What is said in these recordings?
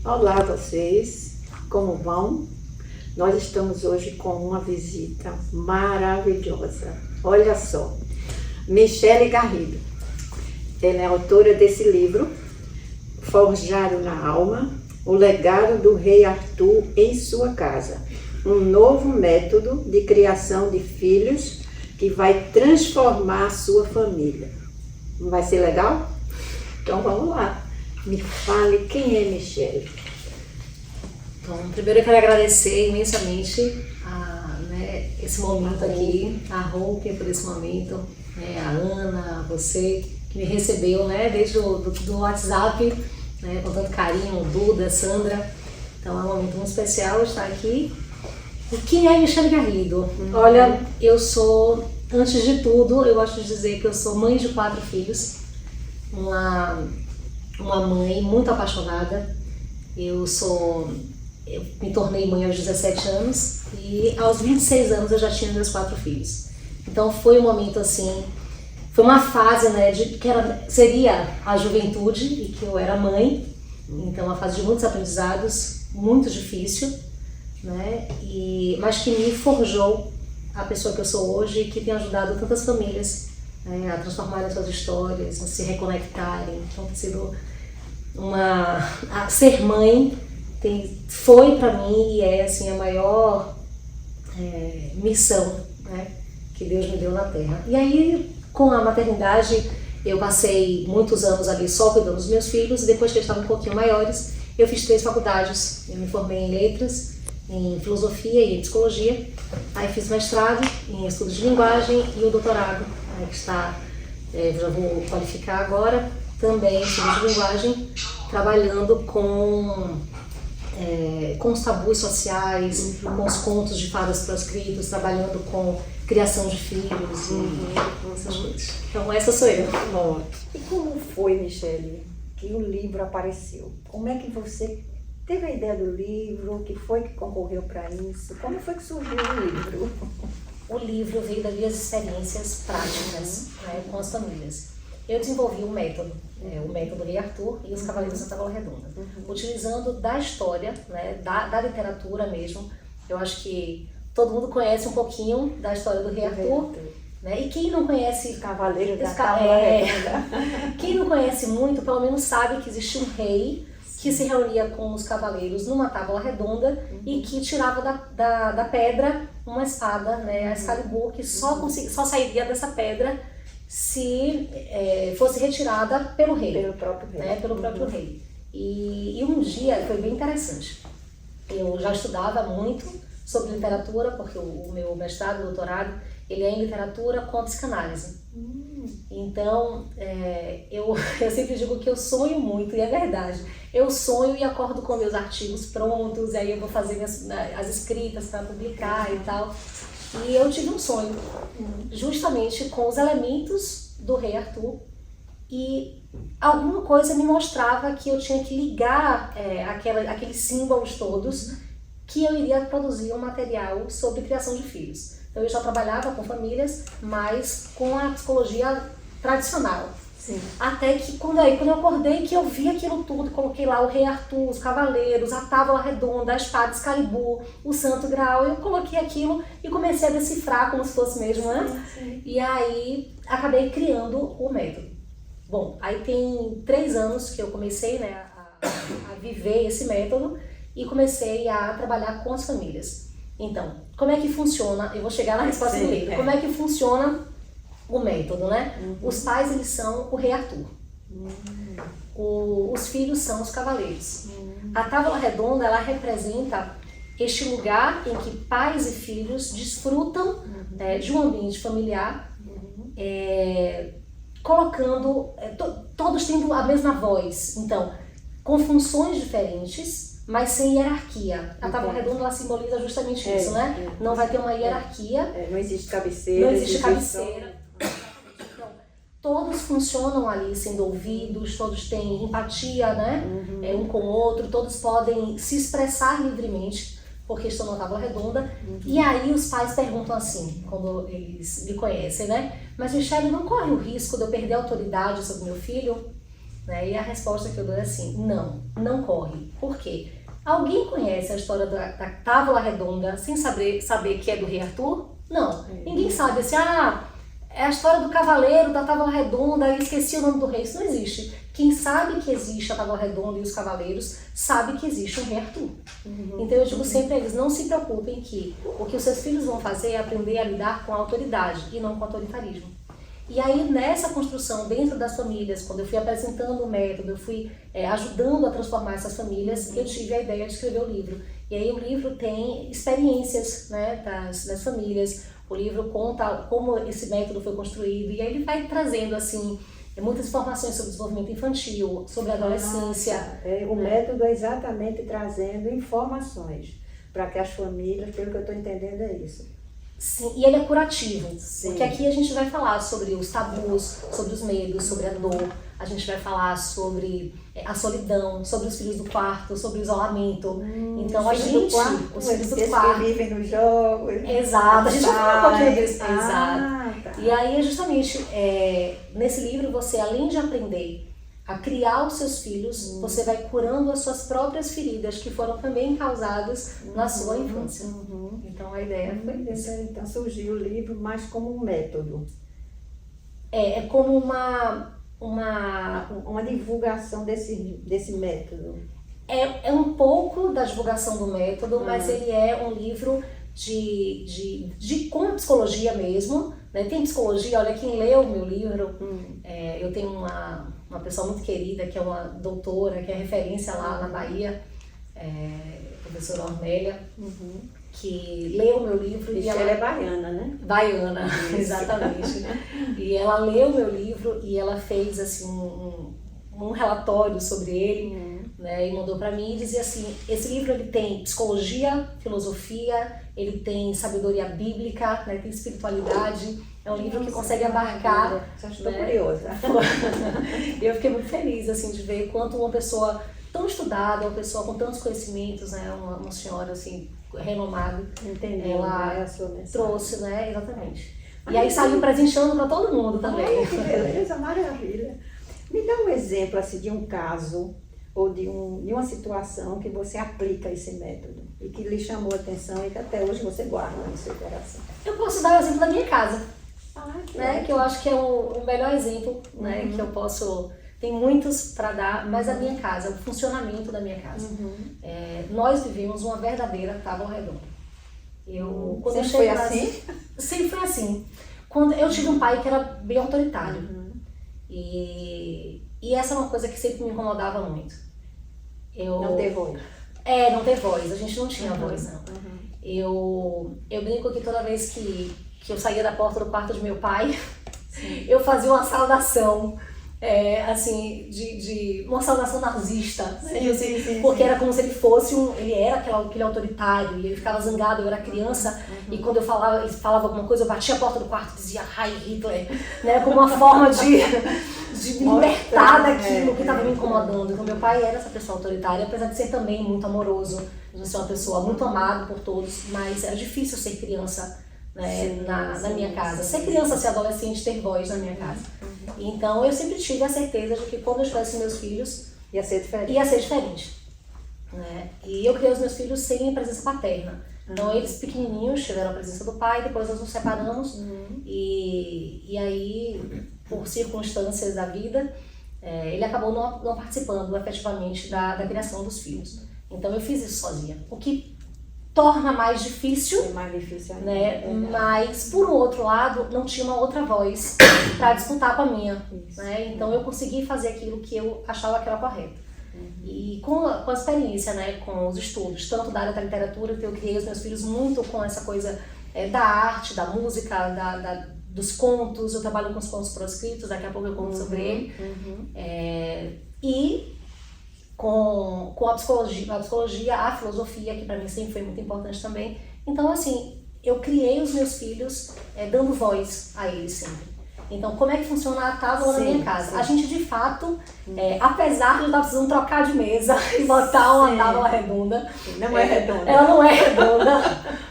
Olá vocês, como vão? Nós estamos hoje com uma visita maravilhosa. Olha só, Michele Garrido. Ela é autora desse livro, Forjado na Alma, o legado do rei Arthur em sua casa. Um novo método de criação de filhos que vai transformar a sua família. Não vai ser legal? Então vamos lá. Me fale quem é Michele. Bom, primeiro eu quero agradecer imensamente esse momento aqui, a Hope por esse momento, a Ana, a você que me recebeu desde do WhatsApp, com tanto carinho, Duda, Sandra. Então é um momento muito especial estar aqui. E quem é Michele Garrido? Olha, eu sou, antes de tudo, eu gosto de dizer que eu sou mãe de 4 filhos, uma mãe muito apaixonada. Eu me tornei mãe aos 17 anos e aos 26 anos eu já tinha meus 4 filhos. Então foi um momento assim, foi uma fase seria a juventude e que eu era mãe. Então uma fase de muitos aprendizados, muito difícil, mas que me forjou a pessoa que eu sou hoje e que tem ajudado tantas famílias a transformarem suas histórias, a se reconectarem. Então tem sido ser mãe foi para mim e é assim a maior missão que Deus me deu na Terra. E aí, com a maternidade, eu passei muitos anos ali só cuidando dos meus filhos, e depois que eles estavam um pouquinho maiores, eu fiz 3 faculdades. Eu me formei em letras, em filosofia e em psicologia. Aí fiz mestrado em estudos de linguagem e o doutorado, que está, já vou qualificar agora, também em estudos de linguagem, trabalhando com os tabus sociais, com os contos de fadas proscritos, trabalhando com criação de filhos essas coisas. Então essa sou eu. Bom, e como foi, Michele, que o livro apareceu? Como é que você teve a ideia do livro? O que foi que concorreu para isso? Como foi que surgiu o livro? O livro veio das minhas experiências práticas com as famílias. Eu desenvolvi um método, o método Rei Arthur e os Cavaleiros da Távola Redonda, utilizando da história, da literatura mesmo. Eu acho que todo mundo conhece um pouquinho da história do Rei Arthur, e quem não conhece Cavaleiros da Távola Redonda, quem não conhece muito, pelo menos sabe que existia um rei que se reunia com os cavaleiros numa tábua redonda e que tirava da pedra uma espada, a Excalibur, que só sairia dessa pedra se fosse retirada pelo rei. Pelo próprio rei. Pelo próprio rei. E um dia foi bem interessante. Eu já estudava muito sobre literatura, porque o meu mestrado, doutorado, ele é em literatura com psicanálise. Então, eu sempre digo que eu sonho muito, e é verdade. Eu sonho e acordo com meus artigos prontos, e aí eu vou fazer as escritas para publicar e tal. E eu tive um sonho, justamente com os elementos do Rei Arthur, e alguma coisa me mostrava que eu tinha que ligar aqueles símbolos todos, que eu iria produzir um material sobre criação de filhos. Então eu já trabalhava com famílias, mas com a psicologia tradicional. Sim. Até que quando eu acordei, que eu vi aquilo tudo, coloquei lá o Rei Arthur, os Cavaleiros, a Távola Redonda, a espada Excalibur, o Santo Graal, eu coloquei aquilo e comecei a decifrar como se fosse mesmo, Sim. E aí acabei criando o método. Bom, aí tem 3 anos que eu comecei a viver esse método e comecei a trabalhar com as famílias. Então, como é que funciona? Eu vou chegar na resposta do livro. Como é que funciona o método, Os pais, eles são o Rei Arthur. Os filhos são os cavaleiros. A Távola Redonda, ela representa este lugar em que pais e filhos desfrutam de um ambiente familiar, colocando, todos tendo a mesma voz. Então, com funções diferentes, mas sem hierarquia. A Távola Redonda, ela simboliza justamente isso, Não vai ter uma hierarquia. Não existe cabeceira. Não existe cabeceira. Todos funcionam ali sendo ouvidos, todos têm empatia, um com o outro, todos podem se expressar livremente, porque estão na Távola Redonda. E aí os pais perguntam assim, quando eles me conhecem, Mas Michele, não corre o risco de eu perder a autoridade sobre meu filho? né? E a resposta que eu dou é assim, não corre. Por quê? Alguém conhece a história da Távola Redonda sem saber que é do Rei Arthur? Não. Ninguém sabe assim, é a história do cavaleiro da Távola Redonda e esqueci o nome do rei. Isso não existe. Quem sabe que existe a Távola Redonda e os cavaleiros sabe que existe um Rei Arthur. Então eu digo sempre a eles, não se preocupem que o que os seus filhos vão fazer é aprender a lidar com a autoridade e não com o autoritarismo. E aí nessa construção dentro das famílias, quando eu fui apresentando o método, eu fui ajudando a transformar essas famílias, eu tive a ideia de escrever o livro. E aí o livro tem experiências, né, das famílias, o livro conta como esse método foi construído e aí ele vai trazendo assim muitas informações sobre desenvolvimento infantil, sobre a adolescência. O método é exatamente trazendo informações para que as famílias, pelo que eu estou entendendo, é isso. Sim, e ele é curativo, porque aqui a gente vai falar sobre os tabus, sobre os medos, sobre a dor, a gente vai falar sobre a solidão, sobre os filhos do quarto, sobre o isolamento. Então a gente, os filhos do quarto, que vivem nos jogos. Exato, a gente vai falar um pouquinho disso. Exato. Tá. E aí justamente nesse livro você, além de aprender a criar os seus filhos, você vai curando as suas próprias feridas que foram também causadas na sua infância. Então a ideia foi essa. Então surgiu o livro, mas como um método. É como uma divulgação desse método. É um pouco da divulgação do método, mas ele é um livro com psicologia mesmo, né? Tem psicologia, olha, quem leu o meu livro, eu tenho uma pessoa muito querida, que é uma doutora, que é referência lá na Bahia, professora Ornélia, que leu o meu livro. E ela é baiana, né? Baiana, exatamente. E ela leu o meu livro e ela fez assim, um relatório sobre ele, né, e mandou para mim e dizia assim, esse livro ele tem psicologia, filosofia, ele tem sabedoria bíblica, né, tem espiritualidade, é um livro que consegue abarcar. Já estou curiosa. E eu fiquei muito feliz assim, de ver quanto uma pessoa tão estudada, uma pessoa com tantos conhecimentos, né, uma senhora assim, renomada, ela trouxe, né, exatamente. E aí saiu presenteando para todo mundo também. Olha que beleza, maravilha. Me dá um exemplo assim, de um caso ou de uma situação que você aplica esse método e que lhe chamou a atenção e que até hoje você guarda no seu coração. Eu posso dar o exemplo da minha casa, né, que eu acho que é o melhor exemplo, né, que eu posso... Tem muitos para dar, mas a minha casa, o funcionamento da minha casa. Nós vivemos uma verdadeira Távola Redonda. Quando eu foi assim? Sempre foi assim. Quando eu tive um pai que era bem autoritário. E essa é uma coisa que sempre me incomodava muito. Não ter voz. Não ter voz. A gente não tinha voz, não. Eu brinco que toda vez que eu saía da porta do quarto de meu pai, eu fazia uma saudação. Assim, de uma saudação nazista, porque era como se ele fosse ele era aquele autoritário, e ele ficava zangado, eu era criança, e quando ele falava alguma coisa, eu batia a porta do quarto e dizia Heil Hitler, né, como uma forma de me libertar daquilo que estava me incomodando. Então meu pai era essa pessoa autoritária, apesar de ser também muito amoroso, de ser uma pessoa muito amada por todos, mas era difícil ser criança, né, na minha casa. Ser criança, ser adolescente, ter voz na minha casa. Então eu sempre tive a certeza de que quando eu tivesse meus filhos, ia ser diferente. Né? E eu criei os meus filhos sem a presença paterna. Então eles pequenininhos tiveram a presença do pai, depois nós nos separamos e aí, por circunstâncias da vida, ele acabou não participando efetivamente da criação dos filhos. Então eu fiz isso sozinha, o que torna mais difícil, né? Mas por um outro lado não tinha uma outra voz para disputar com a minha, né? Então eu consegui fazer aquilo que eu achava que era correto. E com a experiência, né, com os estudos, tanto da área da literatura, que eu criei os meus filhos muito com essa coisa da arte, da música, dos contos. Eu trabalho com os contos proscritos, daqui a pouco eu conto sobre ele. E com a psicologia, a filosofia, que para mim sempre foi muito importante também. Então, assim, eu criei os meus filhos dando voz a eles sempre. Então, como é que funciona a tábua na minha casa? A gente, de fato, apesar de eu estar precisando trocar de mesa e botar uma tábua redonda... Não é redonda. Ela não é redonda,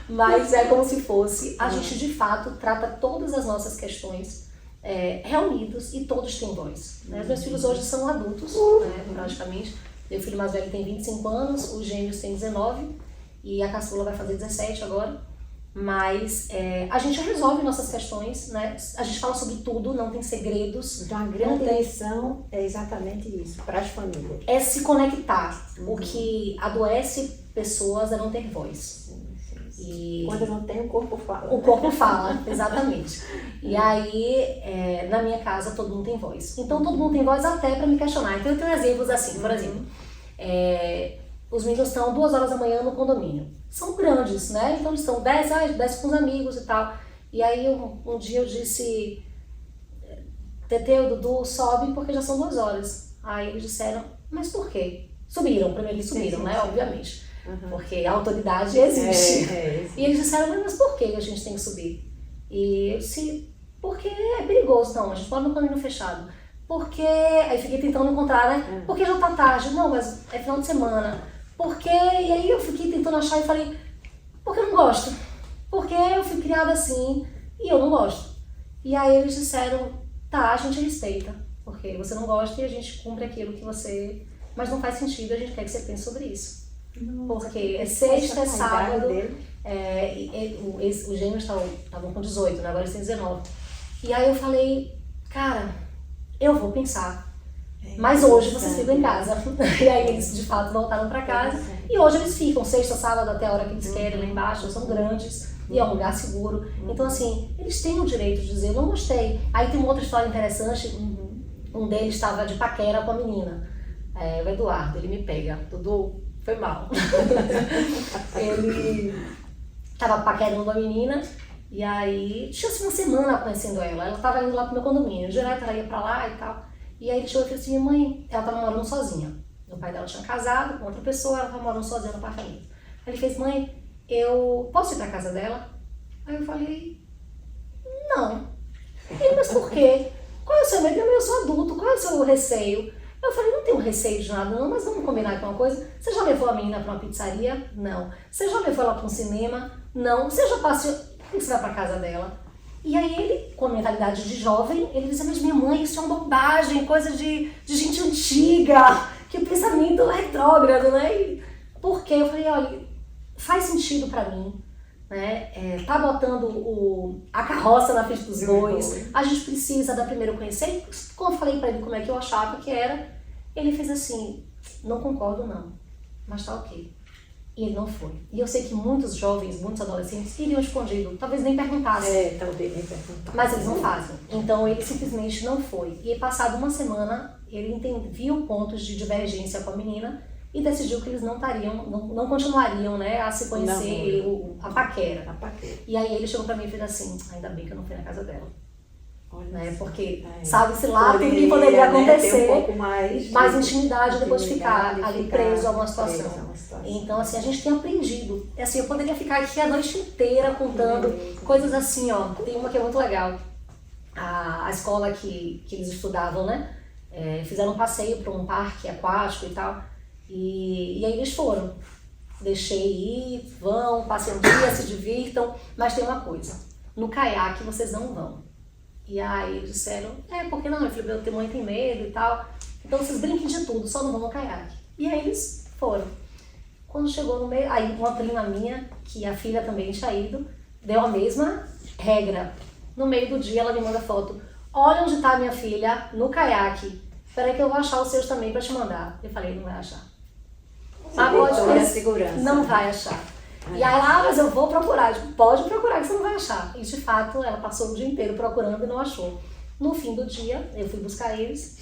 mas é como se fosse. A gente, de fato, trata todas as nossas questões reunidos e todos têm voz. Né? Os meus filhos hoje são adultos, né, praticamente. Meu filho mais velho tem 25 anos, os gêmeos têm 19 e a caçula vai fazer 17 agora. Mas a gente resolve nossas questões, né? A gente fala sobre tudo, não tem segredos. Então a grande lição é exatamente isso, para as famílias. É se conectar. O que adoece pessoas é não ter voz. E quando não tem, o corpo fala. O corpo fala, exatamente. E aí, na minha casa, todo mundo tem voz. Então, todo mundo tem voz até para me questionar. Então, eu tenho exemplos assim, por exemplo, os meninos estão 2 horas da manhã no condomínio. São grandes, né? Então, eles estão 10 com os amigos e tal. E aí, um dia eu disse, Tetê, o Dudu, sobe porque já são 2 horas. Aí eles disseram, mas por quê? Subiram, primeiro eles subiram, né? Obviamente. Porque a autoridade existe. E eles disseram, mas por que a gente tem que subir? E eu disse, porque é perigoso, não, a gente pode no caminho fechado. Porque, aí fiquei tentando encontrar, né? Porque já tá tarde, não, mas é final de semana. Porque, e aí eu fiquei tentando achar e falei, porque eu não gosto. Porque eu fui criada assim e eu não gosto. E aí eles disseram, tá, a gente respeita, porque você não gosta e a gente cumpre aquilo que você... Mas não faz sentido, a gente quer que você pense sobre isso. Porque é sexta, é sábado, os gêmeos estavam com 18, né? Agora eles têm 19. E aí eu falei, cara, eu vou pensar, mas hoje vocês ficam em casa. E aí eles de fato voltaram pra casa e hoje eles ficam sexta, sábado até a hora que eles querem lá embaixo, são grandes e é um lugar seguro. Então assim, eles têm o direito de dizer, não gostei. Aí tem uma outra história interessante, um deles estava de paquera com a menina, o Eduardo, ele me pega, Dudu, foi mal. Ele tava paquerando uma menina e aí tinha assim uma semana conhecendo ela. Ela tava indo lá pro meu condomínio, direto ela ia pra lá e tal. E aí ele chegou e falou assim, mãe, ela tava morando sozinha. O pai dela tinha casado com outra pessoa, ela tava morando sozinha no apartamento. Aí ele fez, mãe, eu posso ir pra casa dela? Aí eu falei, não. Ele, mas por quê? Qual é o seu medo? Eu sou adulto, qual é o seu receio? Eu falei, não tenho receio de nada não, mas vamos combinar aqui uma coisa. Você já levou a menina pra uma pizzaria? Não. Você já levou ela pra um cinema? Não. Você já passeou? Por que você vai pra casa dela? E aí ele, com a mentalidade de jovem, ele disse, mas minha mãe, isso é uma bobagem, coisa de gente antiga, que o pensamento é retrógrado, né? E por quê? Eu falei, olha, faz sentido pra mim, né? Tá botando a carroça na frente dos bois, a gente precisa dar primeiro conhecer. Quando eu falei pra ele como é que eu achava que era, ele fez assim, não concordo não, mas tá ok. E ele não foi. E eu sei que muitos jovens, muitos adolescentes iriam escondido, talvez nem perguntassem. Talvez nem perguntassem. Mas eles não fazem. Então ele simplesmente não foi. E passado uma semana, ele viu pontos de divergência com a menina e decidiu que eles não continuariam, né, a se conhecer, a paquera. E aí ele chegou pra mim e fez assim, ainda bem que eu não fui na casa dela. Né, porque sabe-se lá tudo que poderia acontecer, ter um pouco mais intimidade e depois ficar ali preso a uma situação. Então assim, a gente tem aprendido. Assim, eu poderia ficar aqui a noite inteira contando coisas assim, ó. Tem uma que é muito legal. A escola que eles estudavam, né, fizeram um passeio para um parque aquático e tal. E aí eles foram. Deixei ir, vão, passem um dia, se divirtam, mas tem uma coisa, no caiaque vocês não vão. E aí eles disseram, porque não, meu filho, meu mãe tem medo e tal, então vocês brinquem de tudo, só não vão no caiaque. E aí eles foram. Quando chegou no meio, aí uma prima minha, que a filha também tinha ido, deu a mesma regra. No meio do dia ela me manda foto, olha onde tá minha filha, no caiaque, espera que eu vou achar os seus também pra te mandar. Eu falei, não vai achar. Não vai achar. E aí ela, mas eu vou procurar. Eu digo, pode procurar que você não vai achar. E de fato, ela passou o dia inteiro procurando e não achou. No fim do dia, eu fui buscar eles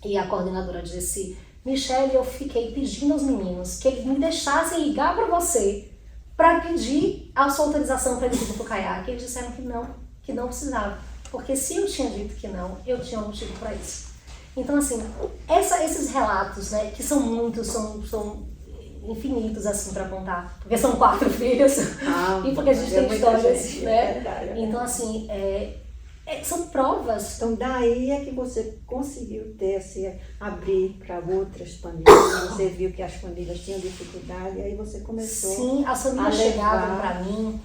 e a coordenadora disse, Michele, eu fiquei pedindo aos meninos que eles me deixassem ligar para você para pedir a sua autorização para eles irem pro caiaque. Eles disseram que não precisava. Porque se eu tinha dito que não, eu tinha um motivo para isso. Então, assim, esses relatos, né, que são muitos, são infinitos, assim, para contar, porque são 4 filhos, e porque a gente tem histórias, né? Então, assim, são provas. Então, daí é que você conseguiu abrir para outras famílias, você viu que as famílias tinham dificuldade, e aí você começou. Sim, as famílias chegavam para mim,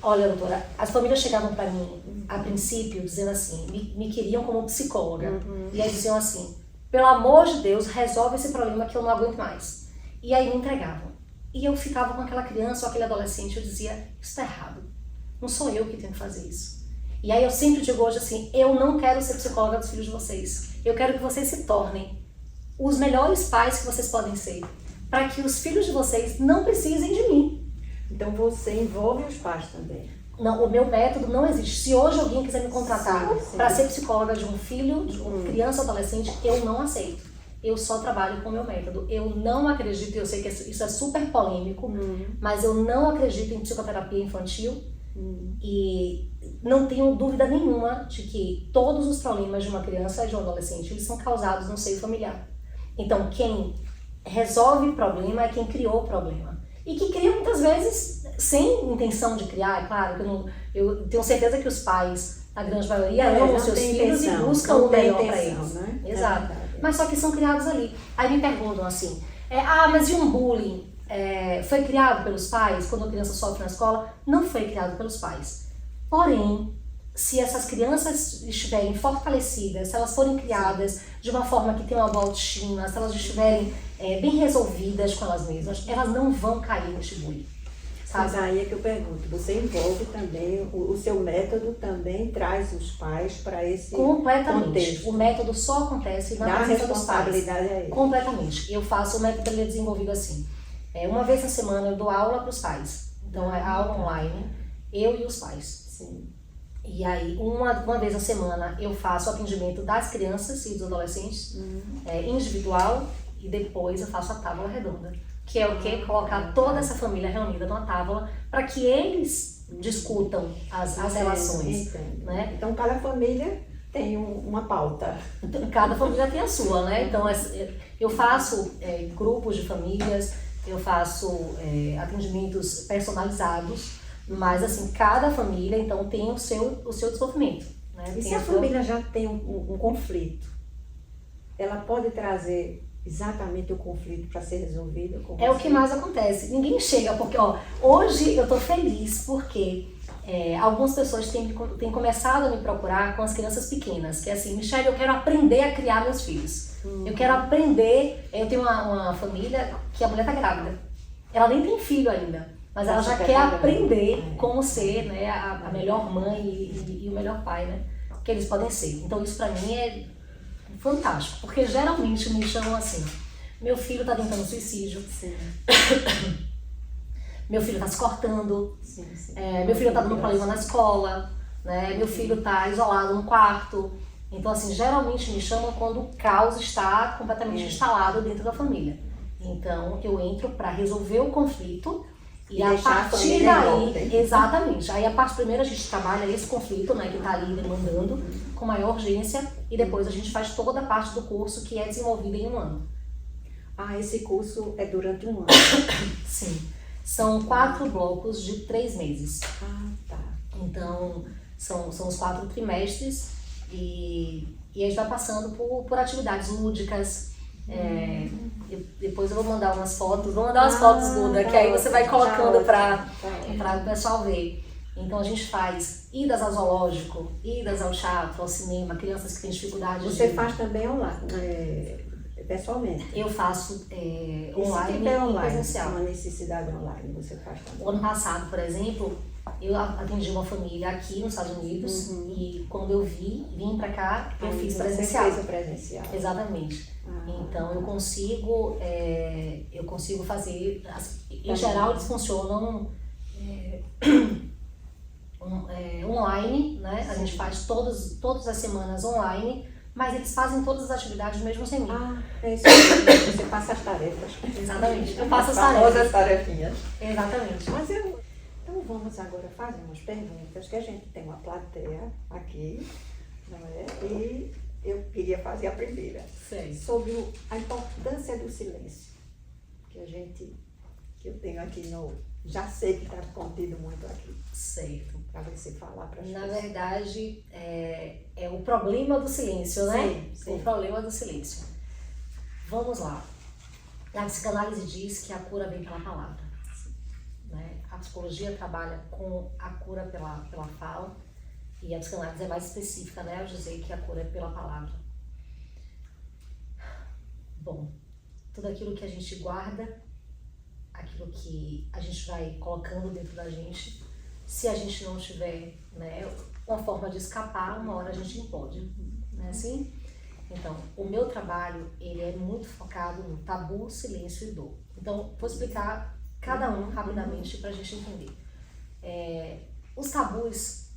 Olha, doutora, as famílias chegavam para mim, a princípio, dizendo assim, me queriam como psicóloga. E aí diziam assim, pelo amor de Deus, resolve esse problema que eu não aguento mais. E aí me entregavam. E eu ficava com aquela criança ou aquele adolescente, eu dizia, isso tá errado. Não sou eu que tenho que fazer isso. E aí eu sempre digo hoje assim, eu não quero ser psicóloga dos filhos de vocês. Eu quero que vocês se tornem os melhores pais que vocês podem ser, para que os filhos de vocês não precisem de mim. Então você envolve os pais também. Não, o meu método não existe. Se hoje alguém quiser me contratar para ser psicóloga de um filho, de uma criança ou adolescente, eu não aceito. Eu só trabalho com o meu método. Eu não acredito, eu sei que isso é super polêmico, mas eu não acredito em psicoterapia infantil e não tenho dúvida nenhuma de que todos os problemas de uma criança e de um adolescente, eles são causados no seio familiar. Então, quem resolve o problema é quem criou o problema. E que cria muitas vezes sem intenção de criar, é claro, que eu tenho certeza que os pais, a grande maioria, amam os seus filhos e buscam o melhor para eles. Né? Exato. Mas só que são criados ali. Aí me perguntam assim, mas e um bullying? Foi criado pelos pais quando a criança sofre na escola? Não foi criado pelos pais. Porém, se essas crianças estiverem fortalecidas, se elas forem criadas de uma forma que tenha uma boa autoestima, se elas estiverem bem resolvidas com elas mesmas, elas não vão cair neste bullying. Sabe? Mas aí é que eu pergunto, você envolve também, o seu método também traz os pais para esse completamente. Contexto. O método só acontece na presença dos pais. É isso. Completamente. Eu faço, o método ele é desenvolvido assim. Uma vez na semana eu dou aula para os pais. Então é aula online, eu e os pais. Sim. E aí, uma vez na semana, eu faço o atendimento das crianças e dos adolescentes, individual, e depois eu faço a tábua redonda, que é o quê? Colocar toda essa família reunida numa tábua para que eles discutam as relações. Né? Então, cada família tem uma pauta. Cada família tem a sua, né? Então, eu faço grupos de famílias, eu faço atendimentos personalizados, mas assim, cada família então tem o seu desenvolvimento. Né? E se a família já tem um conflito, ela pode trazer exatamente o conflito para ser resolvido? É o que mais acontece. Ninguém chega, porque hoje eu tô feliz porque algumas pessoas têm começado a me procurar com as crianças pequenas, que é assim, Michele, eu quero aprender a criar meus filhos. Eu quero aprender, eu tenho uma família que a mulher tá grávida. Ela nem tem filho ainda. Mas ela já quer aprender como ser, né, a melhor mãe e o melhor pai, né, que eles podem ser. Então isso pra mim é fantástico, porque geralmente me chamam assim, meu filho tá tentando suicídio, meu filho tá se cortando, meu filho tá dando problema na escola, né, meu filho tá isolado no quarto. Então assim, geralmente me chamam quando o caos está completamente instalado dentro da família. Então eu entro para resolver o conflito. E a partir daí, exatamente, aí a parte primeiro a gente trabalha esse conflito, né, que está ali demandando com maior urgência e depois a gente faz toda a parte do curso que é desenvolvida em 1 ano. Esse curso é durante 1 ano? Sim, são 4 blocos de 3 meses. Tá. Então, são os 4 trimestres e a gente vai passando por atividades lúdicas. Depois eu vou mandar umas fotos, Duda, que aí você vai colocando para o pessoal ver. Então a gente faz idas ao zoológico, idas ao teatro, ao cinema, crianças que têm dificuldade. Você faz também online, pessoalmente? Eu faço online e presencial. Uma necessidade online, você faz também? O ano passado, por exemplo, eu atendi uma família aqui nos Estados Unidos e quando eu vim pra cá, eu fiz presencial. Você fez presencial. Exatamente. Então eu consigo fazer, em geral eles funcionam online, né? A gente faz todas as semanas online, mas eles fazem todas as atividades mesmo sem mim. É isso mesmo, você passa as tarefas. Exatamente, eu faço as tarefas. As tarefinhas. Exatamente. Então vamos agora fazer umas perguntas, que a gente tem uma plateia aqui, não é? E eu queria fazer a primeira. Sim. Sobre a importância do silêncio, que eu tenho aqui já sei que está contido muito aqui. Certo. Para você falar para as Na pessoas. verdade, é o problema do silêncio, né? Sim. O problema do silêncio. Vamos lá. A psicanálise diz que a cura vem pela palavra. né? A psicologia trabalha com a cura pela fala e a psicanálise é mais específica, né? Ao dizer que a cura é pela palavra. Bom, tudo aquilo que a gente guarda, aquilo que a gente vai colocando dentro da gente, se a gente não tiver, né, uma forma de escapar, uma hora a gente implode, não é assim? Então, o meu trabalho, ele é muito focado no tabu, silêncio e dor. Então, vou explicar cada um rapidamente para a gente entender. Os tabus,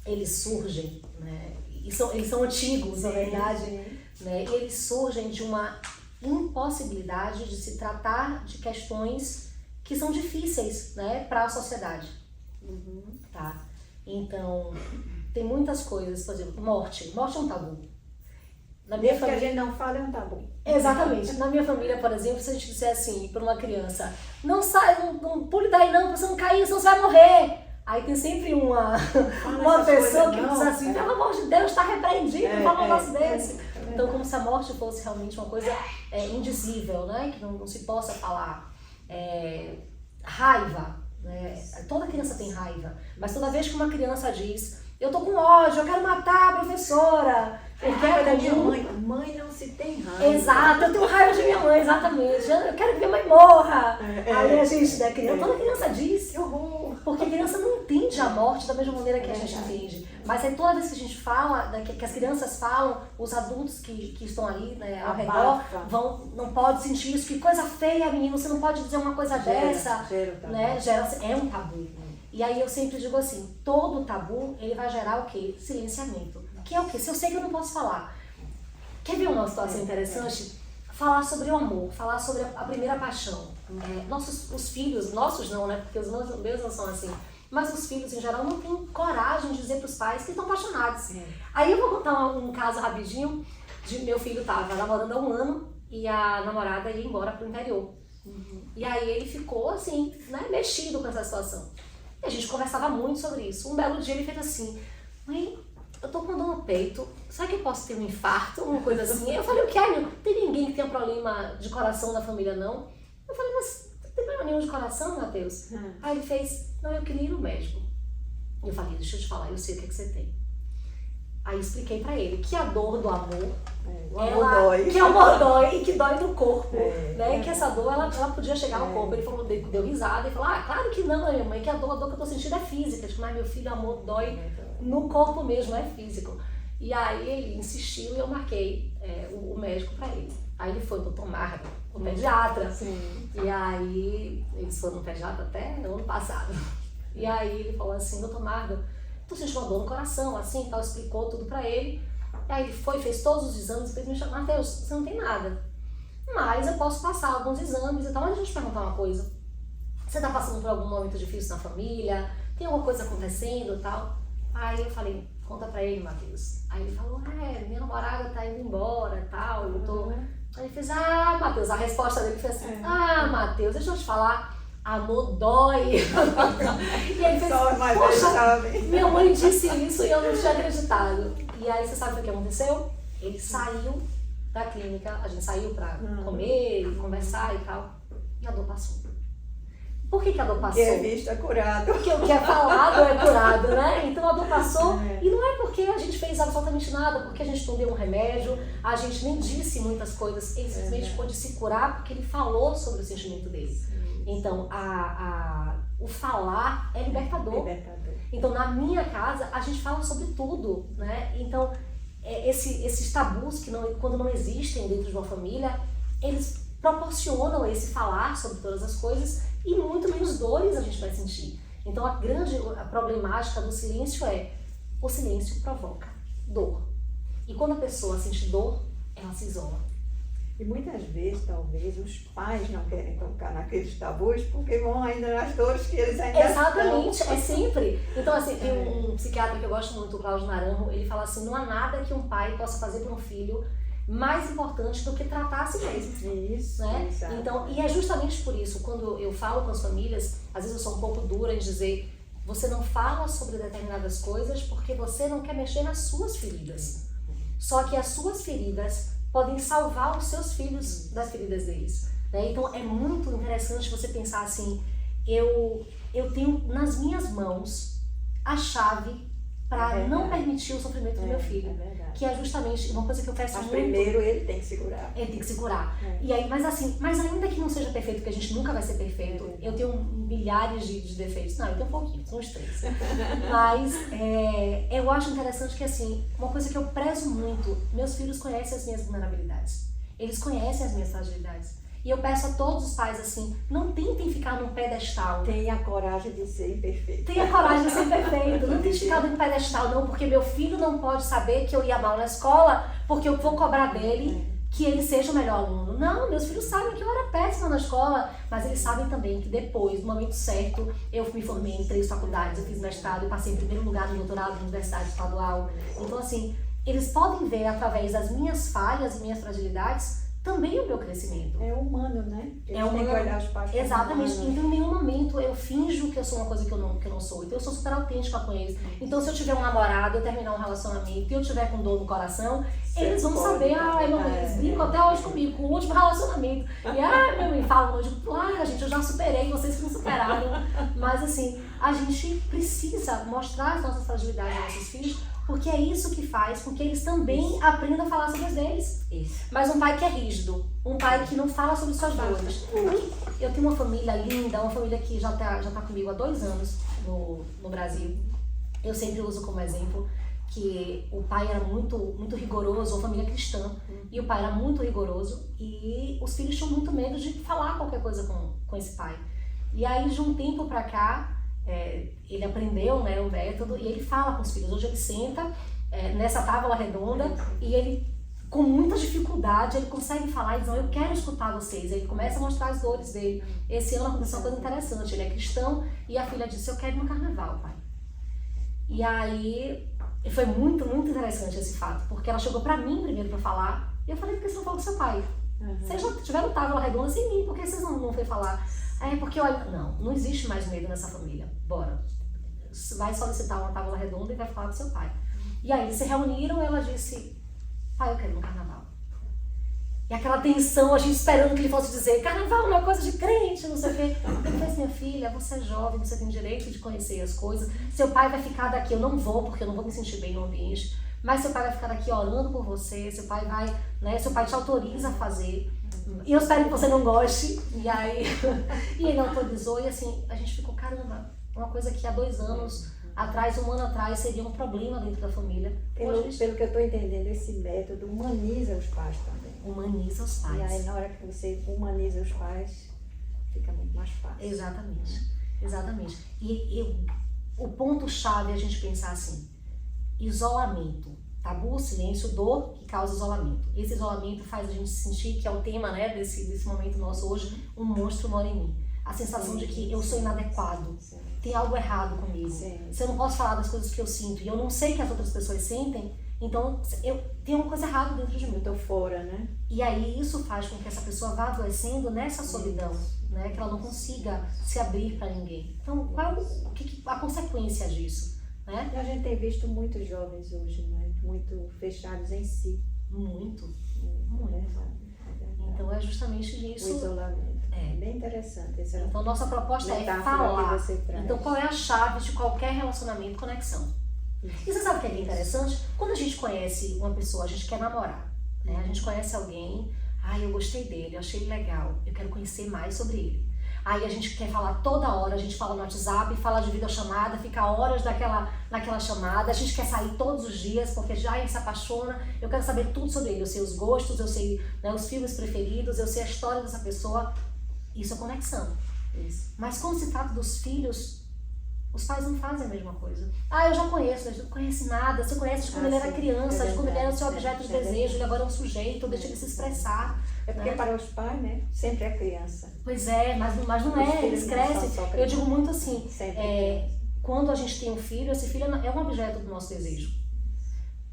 eles surgem, né, e eles são antigos, na verdade, né, e eles surgem de uma impossibilidade de se tratar de questões que são difíceis, né, para a sociedade. Tá? Então, tem muitas coisas, por exemplo, morte. Morte é um tabu. Na minha família, que a gente não fala é um tabu. Exatamente. Na minha família, por exemplo, se a gente disser assim para uma criança, não sai, não pule daí não, pra você não cair, senão você vai morrer. Aí tem sempre uma pessoa que diz assim, pelo amor de Deus, está repreendido, não fala um negócio desse. Então, como se a morte fosse realmente uma coisa indizível, né? Que não se possa falar. Raiva, né? Toda criança tem raiva, mas toda vez que uma criança diz, eu tô com ódio, eu quero matar a professora, eu quero da minha mãe. Mãe não se tem raiva. Exato, eu tenho raiva de minha mãe, exatamente. Eu quero que minha mãe morra. Aí a gente, né, toda criança diz, que horror. Porque a criança não entende a morte da mesma maneira que a gente entende. Mas aí toda vez que a gente fala, né, que as crianças falam, os adultos que estão ali, né, ao redor, não pode sentir isso, que coisa feia, menino, você não pode dizer uma coisa dessa. Né? É um tabu. E aí eu sempre digo assim, todo tabu, ele vai gerar o quê? Silenciamento. Que é o quê? Se eu sei que eu não posso falar. Quer ver uma situação interessante? Falar sobre o amor, falar sobre a primeira paixão. Os filhos, nossos não, né? Porque os meus não são assim. Mas os filhos, em geral, não têm coragem de dizer para os pais que estão apaixonados. Aí eu vou contar um caso rapidinho. Meu filho estava namorando há 1 ano e a namorada ia embora para o interior. E aí ele ficou assim, né, mexido com essa situação. E a gente conversava muito sobre isso. Um belo dia ele fez assim, mãe, eu tô com dor no peito, será que eu posso ter um infarto, uma coisa assim? Eu falei, o que é, meu? Não tem ninguém que tenha problema de coração na família, não? Eu falei, mas não tem problema nenhum de coração, Matheus? Aí ele fez, não, eu queria ir no médico. Eu falei, deixa eu te falar, eu sei o que você tem. Aí expliquei pra ele que a dor do amor, que é o amor dói e que dói no corpo, né? Que essa dor, ela podia chegar ao corpo. Ele falou, deu risada e falou, claro que não, minha mãe, que a dor que eu tô sentindo é física. Tipo, mas meu filho, o amor dói no corpo mesmo, é físico. E aí ele insistiu e eu marquei o médico pra ele. Aí ele foi, doutor Marco, o pediatra. E aí, eles foram no pediatra até no ano passado. E aí ele falou assim, doutor Marco, tu sentiu uma dor no coração, assim, tal, explicou tudo pra ele. E aí ele foi, fez todos os exames, depois me chamou, Matheus, você não tem nada. Mas eu posso passar alguns exames e tal. Mas deixa eu te perguntar uma coisa. Você tá passando por algum momento difícil na família? Tem alguma coisa acontecendo e tal? Aí eu falei, conta pra ele, Matheus. Aí ele falou, minha namorada tá indo embora e tal, eu tô... Aí ele fez, Matheus, a resposta dele foi assim, Matheus, deixa eu te falar, amor dói. E ele fez, poxa, minha mãe disse isso e eu não tinha acreditado. E aí você sabe o que aconteceu? Ele saiu da clínica, a gente saiu pra comer, conversar e tal, e a dor passou. Por que a dor passou? O que é visto é curado. Porque o que é falado é curado, né? Então a dor passou e não é porque a gente fez absolutamente nada, porque a gente não deu um remédio, a gente nem disse muitas coisas, ele simplesmente pôde se curar porque ele falou sobre o sentimento dele. Então o falar é libertador. Então na minha casa a gente fala sobre tudo, né? Então esses tabus que quando não existem dentro de uma família, eles proporcionam esse falar sobre todas as coisas e muito menos dores a gente vai sentir. Então a problemática do silêncio o silêncio provoca dor. E quando a pessoa sente dor, ela se isola. E muitas vezes, talvez, os pais não querem tocar naqueles tabus porque vão ainda nas dores que eles ainda Exatamente, é sempre. Então, assim, tem um psiquiatra que eu gosto muito, o Cláudio Naranjo, ele fala assim, não há nada que um pai possa fazer por um filho mais importante do que tratar a si mesmo. Isso, né? exato. Então, e é justamente por isso, quando eu falo com as famílias, às vezes eu sou um pouco dura em dizer, você não fala sobre determinadas coisas porque você não quer mexer nas suas feridas. Só que as suas feridas podem salvar os seus filhos das feridas deles. Né? Então é muito interessante você pensar assim, eu tenho nas minhas mãos a chave para não permitir o sofrimento do meu filho. Que é justamente uma coisa que eu peço muito. Mas primeiro ele tem que segurar. Ele tem que segurar. E aí, mas ainda que não seja perfeito, porque a gente nunca vai ser perfeito, eu tenho milhares de defeitos. Não, eu tenho um pouquinho, são uns 3. Mas eu acho interessante que, assim, uma coisa que eu prezo muito, meus filhos conhecem as minhas vulnerabilidades. Eles conhecem as minhas fragilidades. E eu peço a todos os pais, assim, não tentem ficar num pedestal. Tenha a coragem de ser imperfeito. Tenha a coragem de ser perfeito. Não tente ficar num pedestal, não, porque meu filho não pode saber que eu ia mal na escola, porque eu vou cobrar dele que ele seja o melhor aluno. Não, meus filhos sabem que eu era péssima na escola, mas eles sabem também que depois, no momento certo, eu me formei em 3 faculdades, eu fiz mestrado, eu passei em primeiro lugar no doutorado na Universidade Estadual. Então, assim, eles podem ver através das minhas falhas e minhas fragilidades também o meu crescimento. É humano, né? É humano. Tem que olhar os pais. Exatamente. Então, em nenhum momento eu finjo que eu sou uma coisa que eu não sou. Então, eu sou super autêntica com eles. Então, se eu tiver um namorado, eu terminar um relacionamento e eu tiver com dor no coração, eles vão saber, eles brincam até hoje comigo, com o último relacionamento. E, meu mãe fala, eu digo, gente, eu já superei, vocês que não superaram. Mas, assim, a gente precisa mostrar as nossas fragilidades aos nossos filhos, porque é isso que faz com que eles também aprendam a falar sobre as deles. Mas um pai que é rígido, um pai que não fala sobre suas dores. Eu tenho uma família linda, uma família que já tá comigo há 2 anos no Brasil. Eu sempre uso como exemplo que o pai era muito, muito rigoroso, uma família cristã, e o pai era muito rigoroso, e os filhos tinham muito medo de falar qualquer coisa com esse pai. E aí, de um tempo pra cá, ele aprendeu, né, o método, e ele fala com os filhos. Hoje ele senta nessa tábua redonda e ele, com muita dificuldade, ele consegue falar e dizer, eu quero escutar vocês. Aí ele começa a mostrar as dores dele. Esse ano aconteceu uma coisa interessante, ele é cristão e a filha disse, eu quero ir no carnaval, pai. E aí foi muito, muito interessante esse fato, porque ela chegou pra mim primeiro pra falar, e eu falei, por que você não falou com seu pai? Vocês já tiveram tábua redonda sem mim, por que vocês não foi falar? Porque olha, não existe mais medo nessa família. Bora. Vai solicitar uma tábua redonda e vai falar com seu pai. E aí eles se reuniram e ela disse, pai, eu quero ir no carnaval. E aquela tensão, a gente esperando que ele fosse dizer, carnaval não é coisa de crente, não sei o quê. Eu falei, minha filha, você é jovem, você tem direito de conhecer as coisas. Seu pai vai ficar daqui, eu não vou, porque eu não vou me sentir bem no ambiente. Mas seu pai vai ficar daqui orando por você, seu pai vai, né, seu pai te autoriza a fazer. E eu espero que você não goste. E aí, e ele autorizou e assim, a gente ficou, caramba, uma coisa que há 2 anos atrás, 1 ano atrás, seria um problema dentro da família. Pelo que eu estou entendendo, esse método humaniza os pais também. Humaniza os pais. E aí, na hora que você humaniza os pais, fica muito mais fácil. Exatamente. E o ponto-chave é a gente pensar assim, isolamento. Tabu, silêncio, dor que causa isolamento. Esse isolamento faz a gente sentir, que é o tema, né, desse momento nosso hoje, um monstro mora em mim. A sensação de que eu sou inadequado, tem algo errado comigo. Se eu não posso falar das coisas que eu sinto e eu não sei que as outras pessoas sentem, então tem uma coisa errada dentro de mim. Eu tô fora, né? E aí isso faz com que essa pessoa vá adoecendo nessa solidão, né, que ela não consiga se abrir para ninguém. Então, qual a consequência disso? Né? A gente tem visto muitos jovens hoje, né? Muito fechados em si. Muito. Então é justamente isso. O isolamento. É bem interessante. Então nossa proposta é falar. Então qual é a chave de qualquer relacionamento? Conexão. E você sabe o que é bem interessante? Quando a gente conhece uma pessoa, a gente quer namorar. Né? A gente conhece alguém, eu gostei dele, eu achei ele legal, eu quero conhecer mais sobre ele. Aí a gente quer falar toda hora, a gente fala no WhatsApp, fala de videochamada, fica horas naquela chamada, a gente quer sair todos os dias, porque já ele se apaixona, eu quero saber tudo sobre ele, eu sei os gostos, eu sei, né, os filmes preferidos, eu sei a história dessa pessoa, isso é conexão. Mas quando se trata dos filhos, os pais não fazem a mesma coisa. Eu já conheço, mas não conhece nada, você conhece de quando ele era criança, de quando ele era o seu objeto de desejo, ele agora é um sujeito, deixa ele se expressar. É porque para os pais, né, sempre é criança. Pois é, mas não é, eles crescem. Eu digo muito assim, quando a gente tem um filho, esse filho é um objeto do nosso desejo.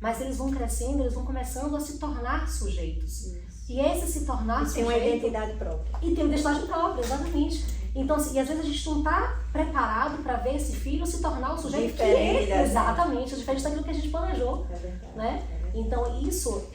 Mas eles vão crescendo, eles vão começando a se tornar sujeitos. E esse se tornar sujeito... Tem uma identidade própria. E tem uma identidade própria, exatamente. Então, e às vezes a gente não está preparado para ver esse filho se tornar o sujeito diferente que é. Exatamente, diferente daquilo que a gente planejou. É verdade, né? Então, isso,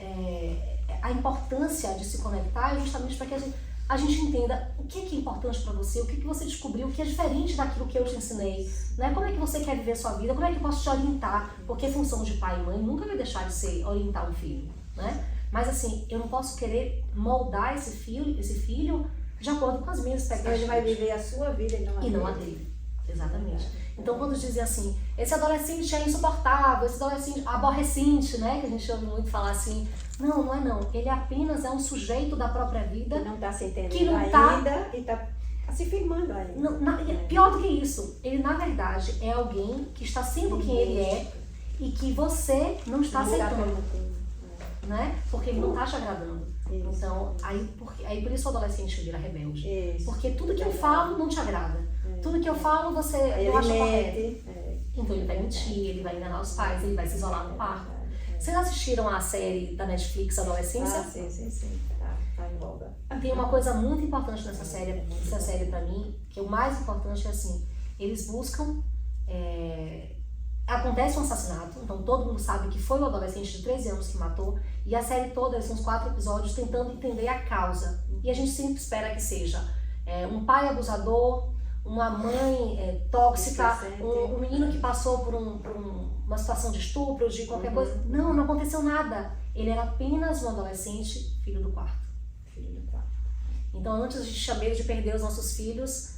a importância de se conectar é justamente para que a gente entenda o que é importante para você, o que você descobriu, o que é diferente daquilo que eu te ensinei, né? Como é que você quer viver a sua vida, como é que eu posso te orientar, porque a função de pai e mãe nunca vai deixar de ser orientar um filho, né? Mas assim, eu não posso querer moldar esse filho de acordo com as minhas expectativas. Ele vai viver a sua vida e não a dele. Exatamente. Então, quando dizem assim, esse adolescente é insuportável, esse adolescente aborrecente, né? Que a gente ouve muito falar assim. Não, não é não. Ele apenas é um sujeito da própria vida. Que não está se entendendo que não ainda e está se firmando ainda. Pior do que isso, ele na verdade é alguém que está sendo quem ele é e que você não está aceitando. Né? Porque ele não está te agradando. Isso. Então, aí por isso o adolescente vira rebelde. Isso. Porque tudo que eu falo não te agrada. Tudo que eu falo você não acha correto. Então ele vai mentir, ele vai enganar os pais, ele vai se isolar no quarto. Vocês assistiram a série da Netflix Adolescência? Ah, sim. Tá em voga. Tem uma coisa muito importante nessa série pra mim, que o mais importante é assim, eles buscam... Acontece um assassinato, então todo mundo sabe que foi o adolescente de 13 anos que matou, e a série toda, são uns 4 episódios, tentando entender a causa. E a gente sempre espera que seja um pai abusador, uma mãe tóxica, um menino que passou por uma situação de estupro, de qualquer coisa. Não aconteceu nada. Ele era apenas um adolescente, filho do quarto. Então antes a gente tinha medo de perder os nossos filhos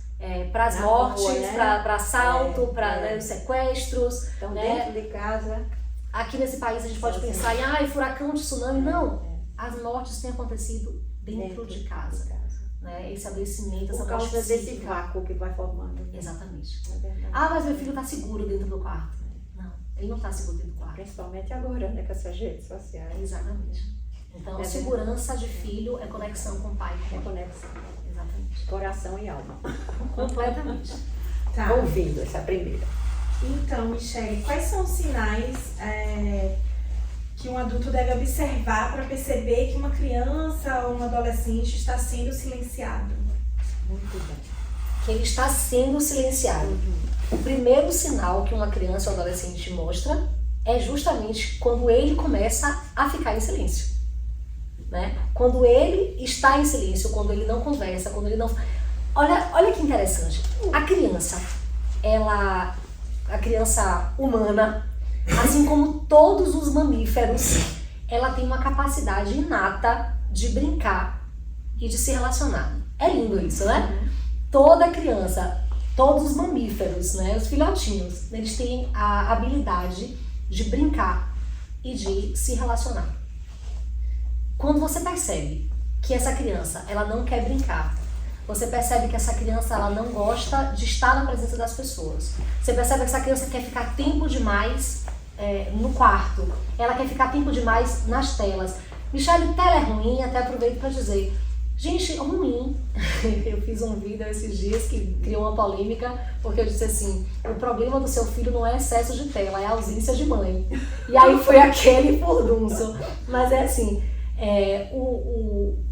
para as mortes, né? para assalto, para sequestros. Então né? dentro de casa... Aqui nesse país a gente pode pensar em furacão, tsunami. Não, as mortes têm acontecido dentro de casa. Né? Esse adoecimento, essa morte física. Por causa desse vácuo que vai formando. Exatamente. Mas meu filho está seguro dentro do quarto. Não, ele não está seguro dentro do quarto. Principalmente agora, né, com essas redes sociais. Exatamente. Então, segurança de filho é conexão com o pai. É conexão. Exatamente. Coração e alma. Completamente. Tá. Ouvindo essa primeira. Então, Michele, quais são os sinais que um adulto deve observar para perceber que uma criança ou um adolescente está sendo silenciado? Muito bem. Que ele está sendo silenciado. O primeiro sinal que uma criança ou adolescente mostra é justamente quando ele começa a ficar em silêncio. Né? Quando ele está em silêncio, quando ele não conversa, quando ele não... Olha que interessante. A criança humana, assim como todos os mamíferos, ela tem uma capacidade inata de brincar e de se relacionar. É lindo isso, né? Toda criança, todos os mamíferos, né, os filhotinhos, eles têm a habilidade de brincar e de se relacionar. Quando você percebe que essa criança, ela não quer brincar, você percebe que essa criança, ela não gosta de estar na presença das pessoas. Você percebe que essa criança quer ficar tempo demais no quarto. Ela quer ficar tempo demais nas telas. Michele, tela é ruim, até aproveito para dizer. Gente, ruim. Eu fiz um vídeo esses dias que criou uma polêmica, porque eu disse assim, o problema do seu filho não é excesso de tela, é a ausência de mãe. E aí foi aquele furdunço. Mas é assim...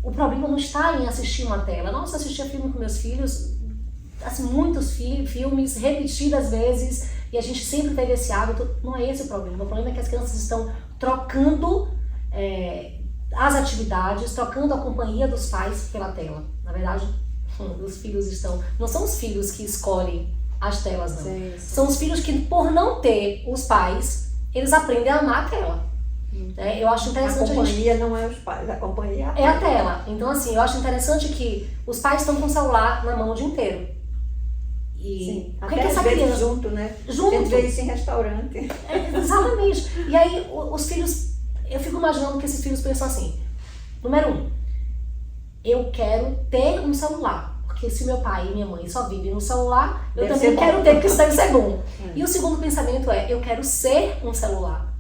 O problema não está em assistir uma tela. Nossa, eu assistia filme com meus filhos, assim, muitos filmes, repetidas vezes, e a gente sempre teve esse hábito. Não é esse o problema. O problema é que as crianças estão trocando as atividades, trocando a companhia dos pais pela tela. Na verdade, os filhos não são os filhos que escolhem as telas, não. Sim. São os filhos que, por não ter os pais, eles aprendem a amar a tela. Eu acho interessante a companhia não é os pais, a companhia é a tela. Então assim, eu acho interessante que os pais estão com o celular na mão o dia inteiro. E sim, o até que essa às vezes criança junto, né? Junto. Às vezes em restaurante. Exatamente. E aí os filhos, eu fico imaginando que esses filhos pensam assim: número 1, eu quero ter um celular. Porque se meu pai e minha mãe só vivem no celular, eu também quero ter, porque isso deve ser bom. E o segundo pensamento é: eu quero ser um celular.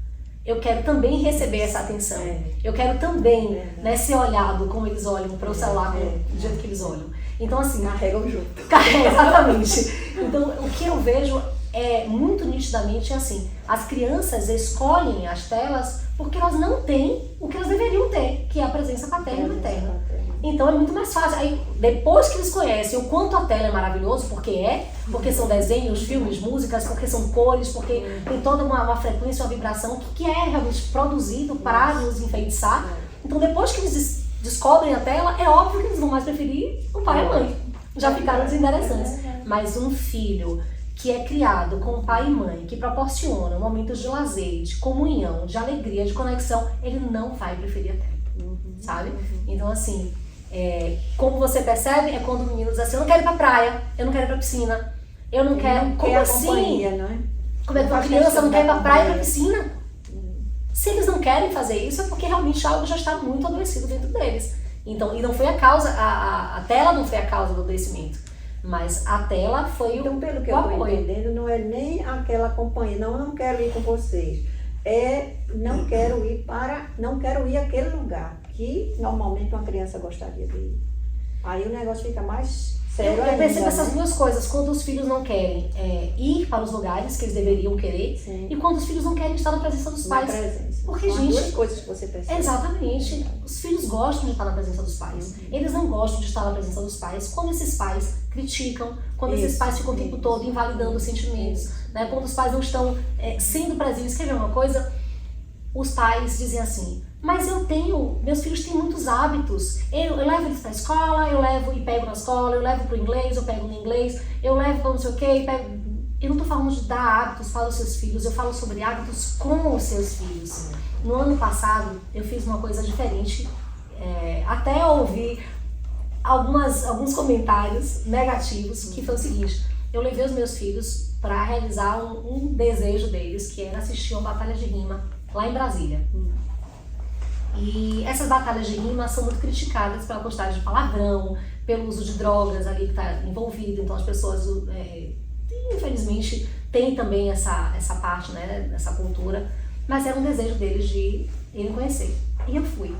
Eu quero também receber essa atenção. Eu quero também ser olhado como eles olham para o celular, do jeito que eles olham. Então, assim... Carregam junto. Exatamente. Então, o que eu vejo muito nitidamente assim, as crianças escolhem as telas porque elas não têm o que elas deveriam ter, que é a presença paterna e materna. Então é muito mais fácil. Aí, depois que eles conhecem o quanto a tela é maravilhoso, porque são desenhos, filmes, músicas, porque são cores, porque tem toda uma frequência, uma vibração que é realmente produzido para nos enfeitiçar. Então depois que eles descobrem a tela, é óbvio que eles vão mais preferir o pai e a mãe. Já ficaram desinteressantes. Mas um filho que é criado com pai e mãe, que proporciona momentos de lazer, de comunhão, de alegria, de conexão, ele não vai preferir a tela, sabe? Então, assim, como você percebe, é quando o menino diz assim, eu não quero ir pra praia, eu não quero ir pra piscina, eu não quero... Não como quer assim? companhia, não é? Como é que uma criança não quer ir pra praia e pra piscina? Se eles não querem fazer isso, é porque realmente algo já está muito adoecido dentro deles. Então, e não foi a causa, a tela não foi a causa do adoecimento, mas a tela foi Então, pelo que o eu estou apoio. entendendo, não é nem aquela companhia, não quero ir com vocês. Não quero ir àquele lugar que normalmente uma criança gostaria de ir. Aí o negócio fica mais sério Eu ainda, percebo né? essas duas coisas, quando os filhos não querem ir para os lugares que eles deveriam querer, Sim. e quando os filhos não querem estar na presença dos Na pais. presença. Porque, São as gente, duas coisas que você percebe. exatamente. Os filhos gostam de estar na presença dos pais. Eles não gostam de estar na presença dos pais quando esses pais criticam, quando esses pais ficam o tempo todo invalidando os sentimentos, né? Quando os pais não estão sendo presentes. Quer ver uma coisa? Os pais dizem assim, mas meus filhos têm muitos hábitos. Eu levo eles para a escola, eu levo e pego na escola, eu levo para o inglês, eu pego no inglês, eu levo para não sei o quê, Eu não estou falando de dar hábitos para os seus filhos, eu falo sobre hábitos com os seus filhos. No ano passado, eu fiz uma coisa diferente, até ouvi alguns comentários negativos, que foi o seguinte, eu levei os meus filhos para realizar um desejo deles, que era assistir uma batalha de rima lá em Brasília. E essas batalhas de rima são muito criticadas pela quantidade de palavrão, pelo uso de drogas ali que está envolvido, então as pessoas... infelizmente tem também essa parte, né, dessa cultura, mas era um desejo deles de irem conhecer. E eu fui.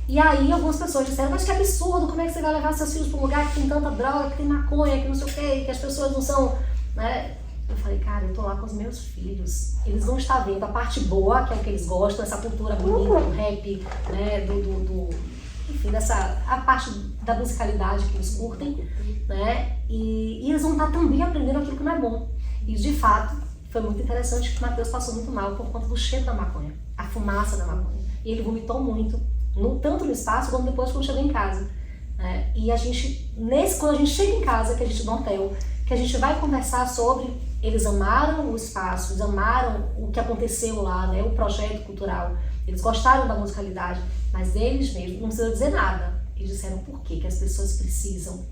E aí algumas pessoas disseram, mas que absurdo, como é que você vai levar seus filhos para um lugar que tem tanta droga, que tem maconha, que não sei o quê, que as pessoas não são... né? Eu falei, cara, eu tô lá com os meus filhos, eles vão estar vendo a parte boa, que é o que eles gostam, essa cultura bonita, do rap, né, enfim, a parte da musicalidade que eles curtem, né, e eles vão estar também aprendendo aquilo que não é bom. E de fato, foi muito interessante que o Matheus passou muito mal por conta do cheiro da maconha, a fumaça da maconha. E ele vomitou muito, tanto no espaço quanto depois quando chegou em casa. E a gente, quando a gente chega em casa, que a gente no hotel, que a gente vai conversar sobre, eles amaram o espaço, eles amaram o que aconteceu lá, né, o projeto cultural, eles gostaram da musicalidade, mas eles mesmos não precisam dizer nada. Eles disseram por que as pessoas precisam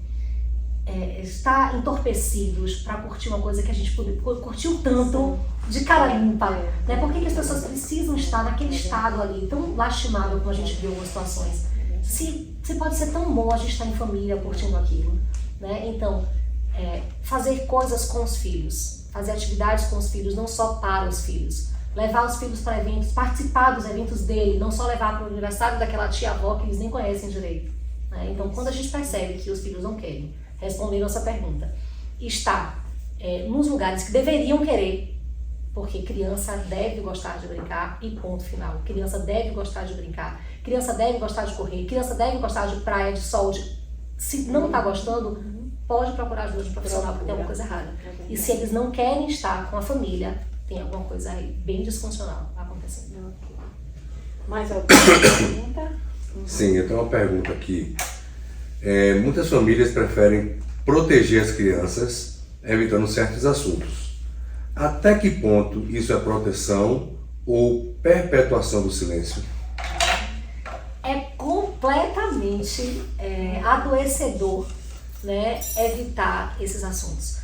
estar entorpecidos para curtir uma coisa que a gente curtiu tanto de cara limpa, né? Por que as pessoas precisam estar naquele estado ali, tão lastimável como a gente viu em algumas situações? Se pode ser tão bom a gente estar em família curtindo aquilo, né? Então, fazer coisas com os filhos, fazer atividades com os filhos, não só para os filhos. Levar os filhos para eventos, participar dos eventos dele, não só levar para o aniversário daquela tia-avó que eles nem conhecem direito. Né? Então, quando a gente percebe que os filhos não querem responder nossa pergunta, está nos lugares que deveriam querer, porque criança deve gostar de brincar e ponto final. Criança deve gostar de brincar, criança deve gostar de correr, criança deve gostar de praia, de sol. Se não está gostando, pode procurar ajuda de um profissional, porque tem alguma coisa errada. E se eles não querem estar com a família, tem alguma coisa aí bem disfuncional acontecendo. Mais alguma pergunta? Sim, eu tenho uma pergunta aqui. Muitas famílias preferem proteger as crianças, evitando certos assuntos. Até que ponto isso é proteção ou perpetuação do silêncio? É completamente adoecedor, né, evitar esses assuntos.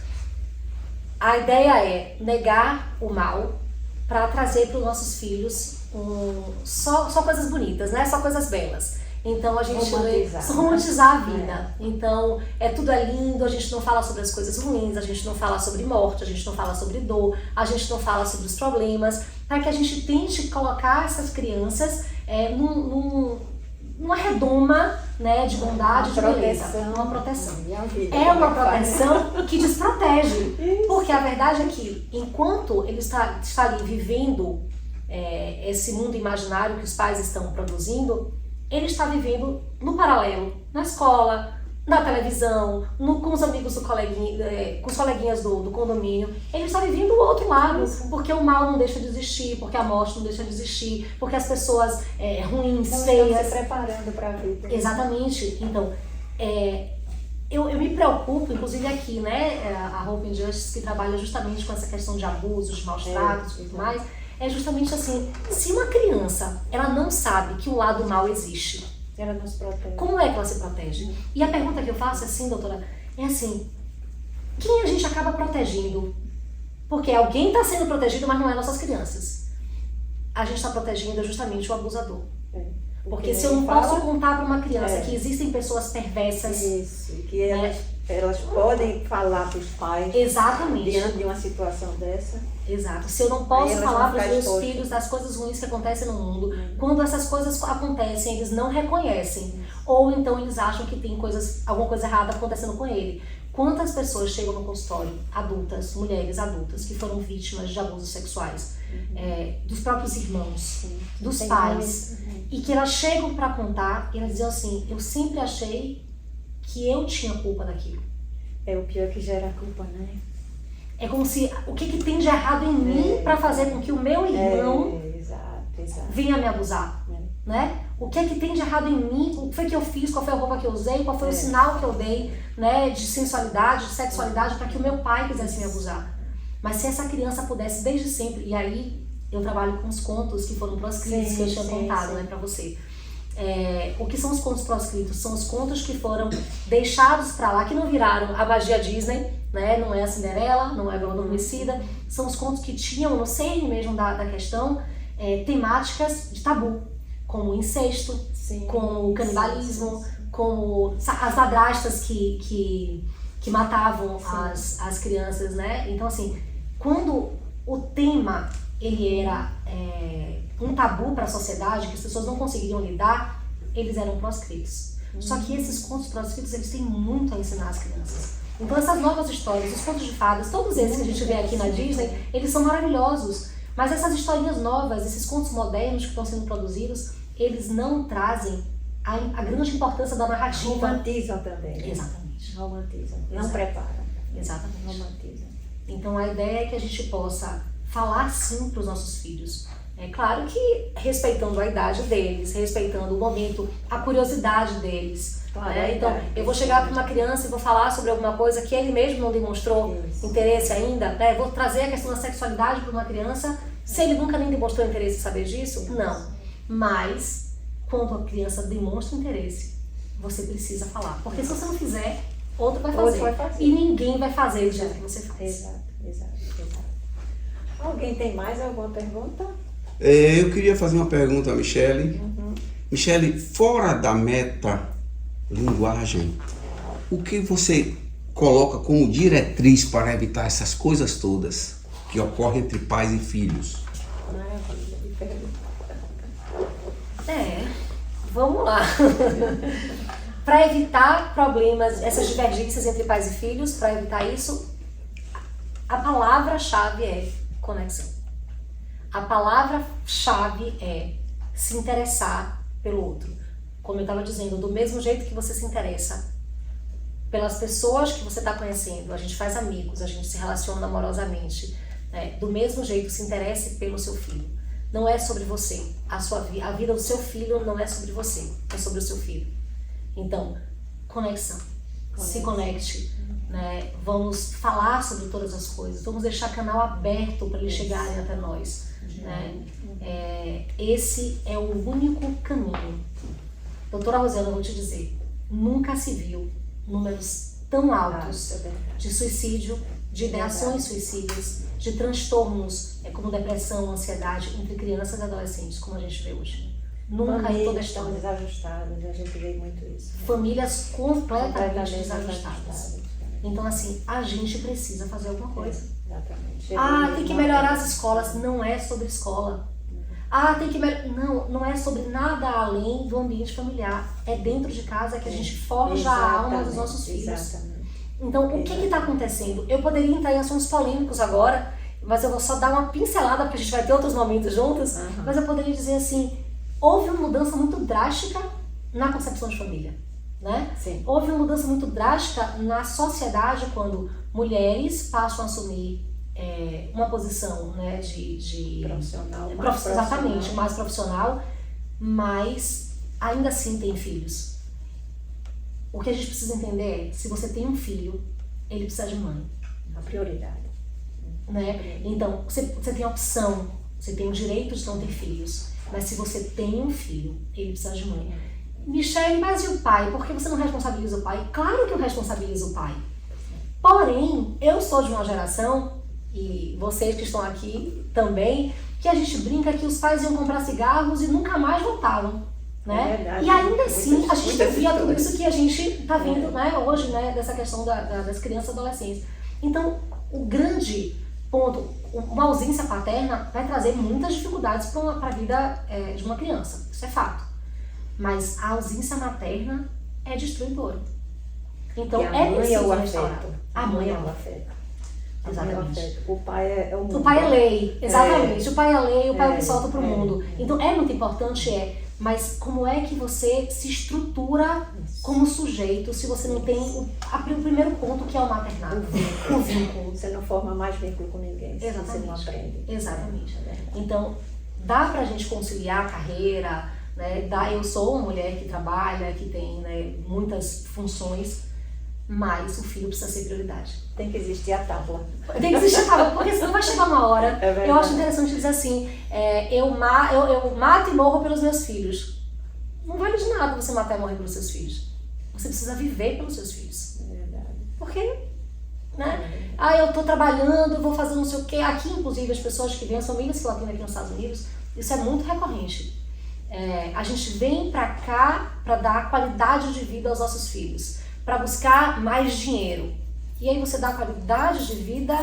A ideia é negar o mal para trazer para os nossos filhos só coisas bonitas, né? Só coisas belas. Então a gente romantizar a vida. Então tudo é lindo, a gente não fala sobre as coisas ruins, a gente não fala sobre morte, a gente não fala sobre dor, a gente não fala sobre os problemas, para que a gente tente colocar essas crianças numa redoma, né, de bondade, de beleza, uma proteção. É uma proteção que desprotege, porque a verdade é que enquanto ele está ali vivendo esse mundo imaginário que os pais estão produzindo, ele está vivendo no paralelo, na escola, na televisão, com os amigos do coleguinha, com os coleguinhas do condomínio. Ele está vivendo o outro lado, porque o mal não deixa de existir, porque a morte não deixa de existir, porque as pessoas ruins, Então, feias... estão se preparando para a vida. Exatamente. Então, eu me preocupo, inclusive aqui, né, a Hope and Justice, que trabalha justamente com essa questão de abusos, de maus tratos e tudo mais, é justamente assim, se uma criança, ela não sabe que o lado mal existe, Ela nos protege. como é que ela se protege? E a pergunta que eu faço assim, doutora, é assim, quem a gente acaba protegendo? Porque alguém está sendo protegido, mas não é nossas crianças. A gente está protegendo justamente o abusador. Porque se eu não posso contar para uma criança que existem pessoas perversas... Isso, que elas podem falar para os pais Exatamente. diante de uma situação dessa. Exato. Se eu não posso Aí elas falar vão para os ficar meus expostas. filhos das coisas ruins que acontecem no mundo, quando essas coisas acontecem, eles não reconhecem. Ou então eles acham que tem alguma coisa errada acontecendo com ele. Quantas pessoas chegam no consultório, adultas, mulheres adultas, que foram vítimas de abusos sexuais, dos próprios irmãos, dos pais, e que elas chegam para contar e elas dizem assim, eu sempre achei que eu tinha culpa daquilo. É o pior que gera culpa, né? É como se, o que tem de errado em mim para fazer com que o meu irmão Exato. venha me abusar, né? O que é que tem de errado em mim? O que foi que eu fiz? Qual foi a roupa que eu usei? Qual foi o sinal que eu dei, né, de sensualidade, de sexualidade para que o meu pai quisesse me abusar? Mas se essa criança pudesse desde sempre, e aí eu trabalho com os contos que foram proscritos, que eu tinha contado, né, para você. O que são os contos proscritos? São os contos que foram deixados para lá, que não viraram a magia Disney, né? Não é a Cinderela, não é a Bela Adormecida. São os contos que tinham no cerne mesmo da questão temáticas de tabu, como o incesto, como o canibalismo, como as madrastas que matavam as crianças, né? Então assim, quando o tema ele era um tabu para a sociedade, que as pessoas não conseguiriam lidar, eles eram proscritos. Só que esses contos proscritos, eles têm muito a ensinar às crianças. Então essas novas histórias, os contos de fadas, todos esses que a gente vê aqui na Disney, eles são maravilhosos. Mas essas historinhas novas, esses contos modernos que estão sendo produzidos, eles não trazem a grande importância da narrativa. Romantizam também. Exatamente. Romantizam. Não preparam. Exatamente. Romantizam. Então a ideia é que a gente possa falar sim para os nossos filhos. É claro que respeitando a idade deles, respeitando o momento, a curiosidade deles. Claro, né? Então, eu vou chegar para uma criança e vou falar sobre alguma coisa que ele mesmo não demonstrou interesse ainda, né? Vou trazer a questão da sexualidade para uma criança, se ele nunca nem demonstrou interesse em saber disso, não. Mas, quando a criança demonstra interesse, você precisa falar. Porque se você não fizer, outro vai fazer. E ninguém vai fazer do jeito que você faz. Exato. Alguém tem mais alguma pergunta? Eu queria fazer uma pergunta a Michele. Michele, fora da metalinguagem, o que você coloca como diretriz para evitar essas coisas todas que ocorrem entre pais e filhos? Maravilha, de pergunta. Vamos lá. Para evitar problemas, essas divergências entre pais e filhos, para evitar isso, a palavra-chave é conexão. A palavra-chave é se interessar pelo outro. Como eu estava dizendo, do mesmo jeito que você se interessa pelas pessoas que você está conhecendo, a gente faz amigos, a gente se relaciona amorosamente, do mesmo jeito se interesse pelo seu filho. Não é sobre você. A vida do seu filho não é sobre você, é sobre o seu filho. Então, conexão. Se conecte. Né? Vamos falar sobre todas as coisas, vamos deixar canal aberto para eles chegarem até nós. Né? Esse é o único caminho. Doutora Rosiana, eu vou te dizer, nunca se viu números tão altos de suicídio, de ideações suicidas, de transtornos como depressão, ansiedade entre crianças e adolescentes, como a gente vê hoje. Nunca em toda a estão história. desajustadas, a gente vê muito isso. Famílias completamente desajustadas. Então, assim, a gente precisa fazer alguma coisa. Exatamente. Tem que melhorar as escolas. Não é sobre escola. Tem que não é sobre nada além do ambiente familiar. É dentro de casa que a gente forja a alma dos nossos filhos. Exatamente. Então, o que está acontecendo? Eu poderia entrar em assuntos polêmicos agora, mas eu vou só dar uma pincelada, porque a gente vai ter outros momentos juntos, mas eu poderia dizer assim, houve uma mudança muito drástica na concepção de família. né? Sim. Houve uma mudança muito drástica na sociedade quando mulheres passam a assumir uma posição, né, de Profissional. exatamente, mais profissional, mas ainda assim tem filhos. O que a gente precisa entender é, se você tem um filho, ele precisa de mãe, A prioridade. né? Então, você tem a opção, você tem o direito de não ter filhos, mas se você tem um filho, ele precisa de mãe. Michele, mas e o pai? Por que você não responsabiliza o pai? Claro que eu responsabilizo o pai. Porém, eu sou de uma geração, e vocês que estão aqui também, que a gente brinca que os pais iam comprar cigarros e nunca mais voltavam, né? É verdade. E ainda assim, a gente Muitas via tudo histórias. isso que a gente está vendo, né, hoje, né, dessa questão das crianças e adolescentes. Então, o grande ponto, uma ausência paterna vai trazer muitas dificuldades para a vida de uma criança, isso é fato. Mas a ausência materna é destruidora. Então, E a é mãe é preciso o restaurar. afeto. A mãe é o o afeto. afeto. Exatamente. O pai é o mundo. O pai é lei, exatamente. O pai é lei, o pai é o que É, solta para o mundo. Então é muito importante, mas como é que você se estrutura como sujeito se você não tem o primeiro ponto, que é o maternado? O vínculo. Você não forma mais vínculo com ninguém. Se você não Exatamente. aprende. Exatamente. É. Então, dá pra gente conciliar a carreira, né? Eu sou uma mulher que trabalha, que tem, né, muitas funções, mas o filho precisa ser prioridade. Tem que existir a tábua. Tem que existir a tábua, porque senão vai chegar uma hora. É verdade. Eu acho interessante dizer assim, eu mato e morro pelos meus filhos. Não vale de nada você matar e morrer pelos seus filhos. Você precisa viver pelos seus filhos. É verdade. Porque, né? Eu tô trabalhando, vou fazer não sei o quê. Aqui, inclusive, as pessoas que vêm, as famílias que eu atendo aqui nos Estados Unidos, isso é muito recorrente. A gente vem pra cá pra dar qualidade de vida aos nossos filhos, pra buscar mais dinheiro. E aí você dá qualidade de vida,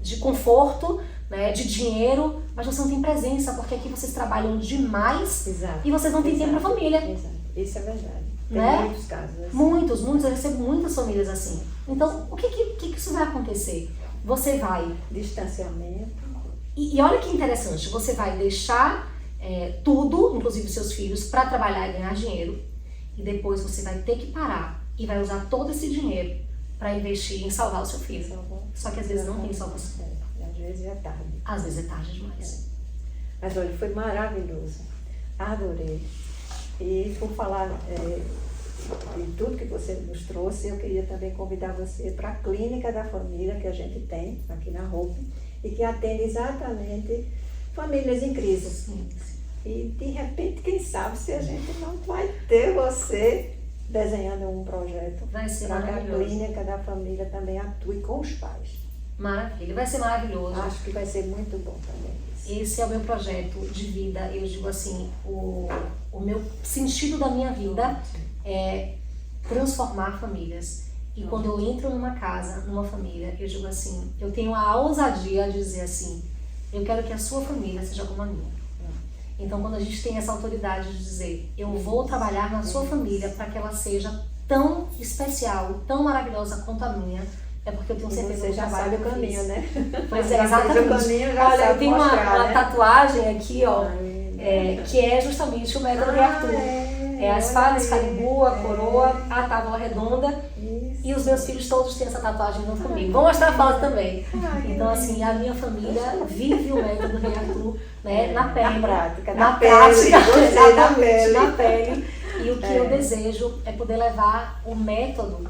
de conforto, né, de dinheiro, mas você não tem presença, porque aqui vocês trabalham demais. Exato. E vocês não têm tempo pra família. Exato. Isso é verdade. Tem Né? muitos casos assim. Muitos, eu recebo muitas famílias assim. Então, o que isso vai acontecer? Você vai... Distanciamento. E olha que interessante, você vai deixar tudo, inclusive seus filhos, para trabalhar e ganhar dinheiro, e depois você vai ter que parar e vai usar todo esse dinheiro para investir em salvar o seu filho. Só que às vezes não tem salvação. Às vezes é tarde. Às vezes é tarde demais. Mas olha, foi maravilhoso. Adorei. E por falar de tudo que você nos trouxe, eu queria também convidar você para a Clínica da Família que a gente tem aqui na Hope e que atende exatamente famílias em crise. Sim. E de repente, quem sabe se a gente não vai ter você desenhando um projeto Vai ser para que a maravilhoso. Clínica da Família também atue com os pais. Maravilha, vai ser maravilhoso. Acho que vai ser muito bom também. Esse é o meu projeto de vida. Eu digo assim, o meu sentido da minha vida é transformar famílias. E quando eu entro numa casa, numa família, eu digo assim, eu tenho a ousadia de dizer assim, eu quero que a sua família seja como a minha. Então, quando a gente tem essa autoridade de dizer, eu vou trabalhar na sua família para que ela seja tão especial, tão maravilhosa quanto a minha, é porque eu tenho certeza Você do já trabalho sabe o que eu caminho, fiz. né? Pois Já é, fez exatamente. o caminho, já Olha, sabe eu tenho mostrar, uma né? tatuagem aqui, ó, Ai, que é justamente o método Reartur. É a espada, Excalibur, a coroa, a tábua redonda. Isso. E os meus filhos todos têm essa tatuagem junto comigo. Vou mostrar a foto também. que Então, assim, a minha família vive o método Reartur, né, na pele. Na prática, Na na pele, prática, gostei, exatamente, na pele. na pele. E o que eu desejo é poder levar o método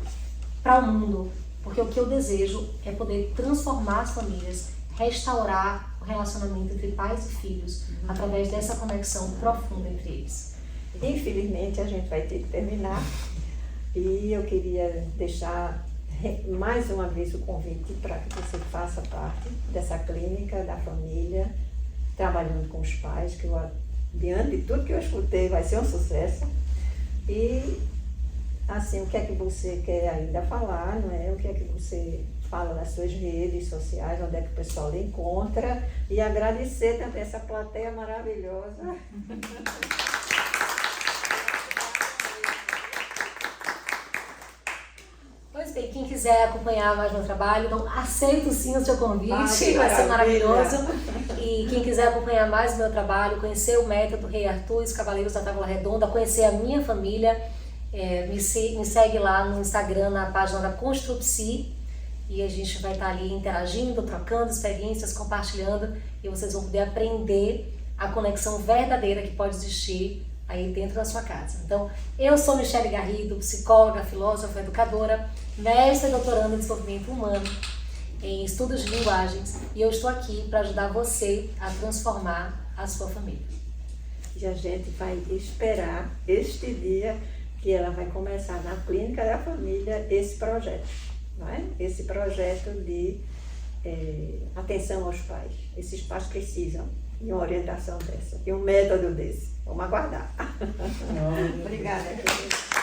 para o mundo. Porque o que eu desejo é poder transformar as famílias, restaurar o relacionamento entre pais e filhos, através dessa conexão profunda entre eles. Infelizmente, a gente vai ter que terminar. E eu queria deixar mais uma vez o convite para que você faça parte dessa clínica da família, trabalhando com os pais, que eu, diante de tudo que eu escutei, vai ser um sucesso. E, assim, o que é que você quer ainda falar, não é? O que é que você fala nas suas redes sociais, onde é que o pessoal lhe encontra. E agradecer também essa plateia maravilhosa. Pois bem, quem quiser acompanhar mais meu trabalho, então aceito sim o seu convite, Ah, que vai ser maravilha. maravilhoso. E quem quiser acompanhar mais o meu trabalho, conhecer o método Reartur e os Cavaleiros da Távola Redonda, conhecer a minha família, Me segue lá no Instagram, na página da Construpsi, e a gente vai estar ali interagindo, trocando experiências, compartilhando, e vocês vão poder aprender a conexão verdadeira que pode existir aí dentro da sua casa. Então, eu sou Michele Garrido, psicóloga, filósofa, educadora, mestre e doutoranda em desenvolvimento humano, em estudos de linguagens, e eu estou aqui para ajudar você a transformar a sua família. E a gente vai esperar este dia que ela vai começar na Clínica da Família esse projeto, não é? Esse projeto de atenção aos pais. Esses pais precisam de uma orientação dessa, de um método desse. Vamos aguardar. Obrigada, querida.